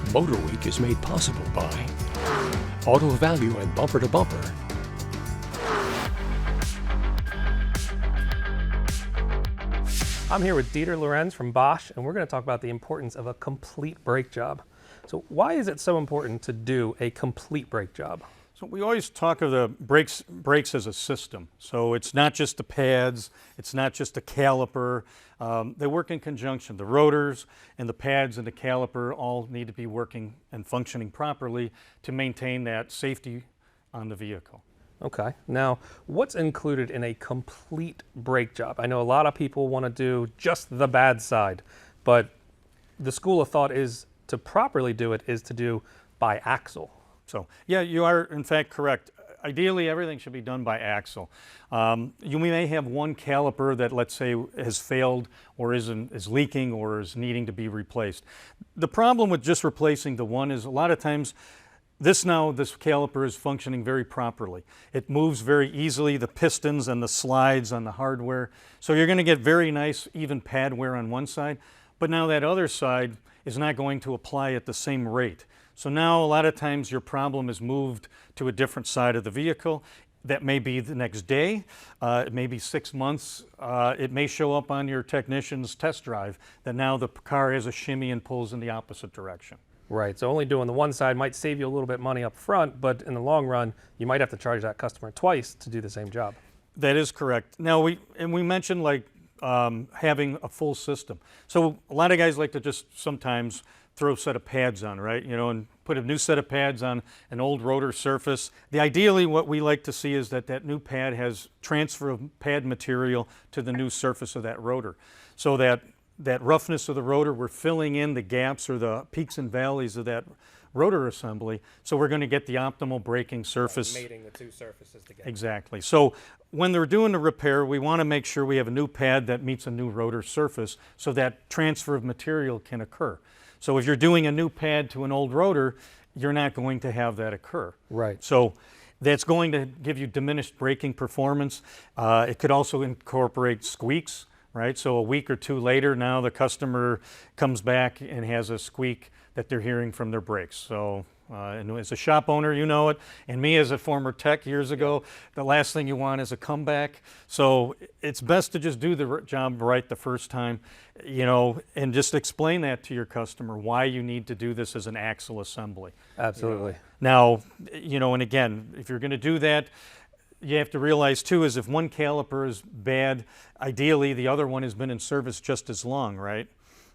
MotorWeek is made possible by Auto Value and Bumper to Bumper. I'm here with Dieter Lorenz from Bosch, and we're going to talk about the importance of a complete brake job. So why is it so important to do a complete brake job? So we always talk of the brakes as a system. So it's not just the pads, it's not just the caliper. They work in conjunction. The rotors and the pads and the caliper all need to be working and functioning properly to maintain that safety on the vehicle. Okay, now what's included in a complete brake job? I know a lot of people want to do just the bad side, but the school of thought is to properly do it is to do by axle. So yeah, you are in fact correct. Ideally, everything should be done by axle. You may have one caliper that, let's say, has failed or is leaking or is needing to be replaced. The problem with just replacing the one is a lot of times this caliper is functioning very properly. It moves very easily, the pistons and the slides on the hardware. So you're going to get very nice even pad wear on one side, but now that other side is not going to apply at the same rate. So now a lot of times your problem is moved to a different side of the vehicle. That may be the next day, it may be 6 months, it may show up on your technician's test drive that now the car has a shimmy and pulls in the opposite direction. Right, so only doing the one side might save you a little bit money up front, but in the long run, you might have to charge that customer twice to do the same job. That is correct. Now we mentioned like having a full system. So a lot of guys like to just sometimes throw a set of pads on, right? You know, and put a new set of pads on an old rotor surface. Ideally, what we like to see is that new pad has transfer of pad material to the new surface of that rotor. So that roughness of the rotor, we're filling in the gaps or the peaks and valleys of that rotor assembly. So we're going to get the optimal braking surface. Mating the two surfaces together. Exactly. So when they're doing the repair, we want to make sure we have a new pad that meets a new rotor surface so that transfer of material can occur. So if you're doing a new pad to an old rotor, you're not going to have that occur. Right. So that's going to give you diminished braking performance. It could also incorporate squeaks, right? So a week or two later, now the customer comes back and has a squeak that they're hearing from their brakes. So and as a shop owner, you know it, and me as a former tech years ago, the last thing you want is a comeback. So it's best to just do the job right the first time, you know, and just explain that to your customer, why you need to do this as an axle assembly. Absolutely. Now, you know, and again, if you're going to do that, you have to realize too is if one caliper is bad, ideally the other one has been in service just as long, right?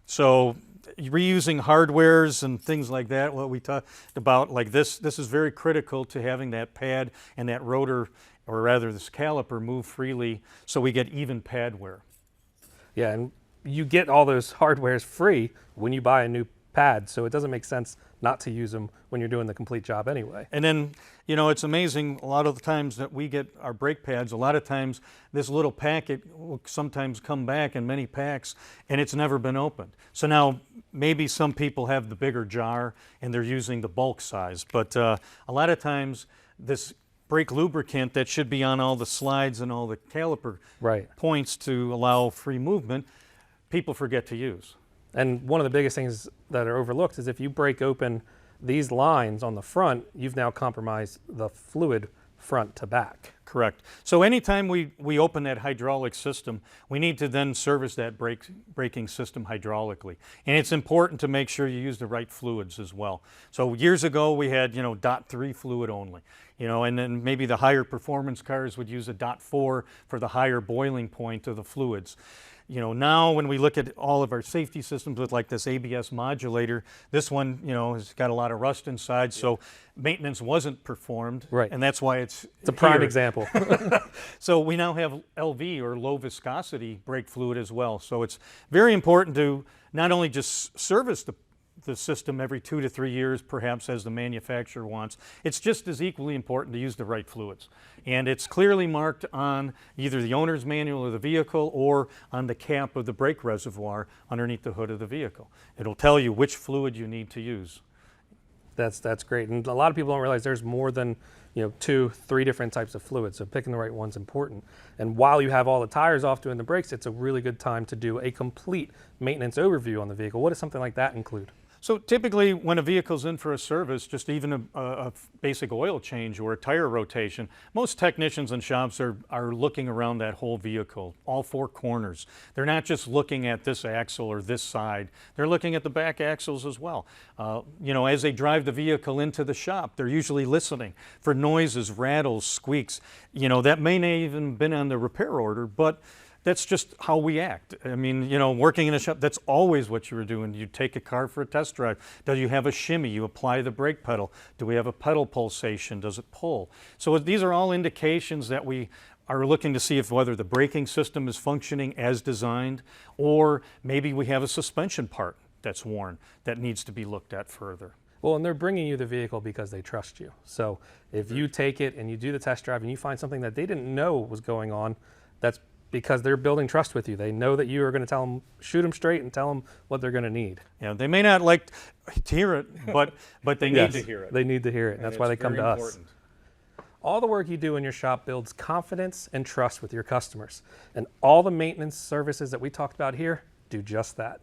So reusing hardwares and things like that, what we talked about, like this is very critical to having that pad and that rotor, or rather this caliper, move freely so we get even pad wear. Yeah, and you get all those hardwares free when you buy a new pad, so it doesn't make sense not to use them when you're doing the complete job anyway. And then, you know, it's amazing a lot of the times that we get our brake pads, a lot of times this little packet will sometimes come back in many packs and it's never been opened. So now maybe some people have the bigger jar and they're using the bulk size, but a lot of times this brake lubricant that should be on all the slides and all the caliper points to allow free movement, people forget to use. And one of the biggest things that are overlooked is if you break open these lines on the front, you've now compromised the fluid front to back. Correct. So anytime we open that hydraulic system, we need to then service that braking system hydraulically. And it's important to make sure you use the right fluids as well. So years ago we had, you know, .3 fluid only, you know, and then maybe the higher performance cars would use a .4 for the higher boiling point of the fluids. You know, now when we look at all of our safety systems with like this ABS modulator, this one, you know, has got a lot of rust inside, so maintenance wasn't performed, and that's why it's a prime example. So we now have LV, or low viscosity brake fluid as well. So it's very important to not only just service the system every 2 to 3 years, perhaps, as the manufacturer wants. It's just as equally important to use the right fluids. And it's clearly marked on either the owner's manual of the vehicle or on the cap of the brake reservoir underneath the hood of the vehicle. It'll tell you which fluid you need to use. That's great. And a lot of people don't realize there's more than 2, 3 different types of fluids. So picking the right one's important. And while you have all the tires off doing the brakes, it's a really good time to do a complete maintenance overview on the vehicle. What does something like that include? So typically when a vehicle's in for a service, just even a basic oil change or a tire rotation, most technicians and shops are looking around that whole vehicle, all four corners. They're not just looking at this axle or this side, they're looking at the back axles as well. You know, as they drive the vehicle into the shop, they're usually listening for noises, rattles, squeaks. You know, that may not even been on the repair order, but that's just how we act. I mean, you know, working in a shop, that's always what you were doing. You take a car for a test drive. Do you have a shimmy? You apply the brake pedal. Do we have a pedal pulsation? Does it pull? So these are all indications that we are looking to see if whether the braking system is functioning as designed, or maybe we have a suspension part that's worn that needs to be looked at further. Well, and they're bringing you the vehicle because they trust you. So if you take it and you do the test drive and you find something that they didn't know was going on, that's because they're building trust with you. They know that you are going to tell them, shoot them straight and tell them what they're going to need. Yeah, they may not like to hear it, but they need to hear it. They need to hear it. And that's why they come to us. All the work you do in your shop builds confidence and trust with your customers. And all the maintenance services that we talked about here do just that.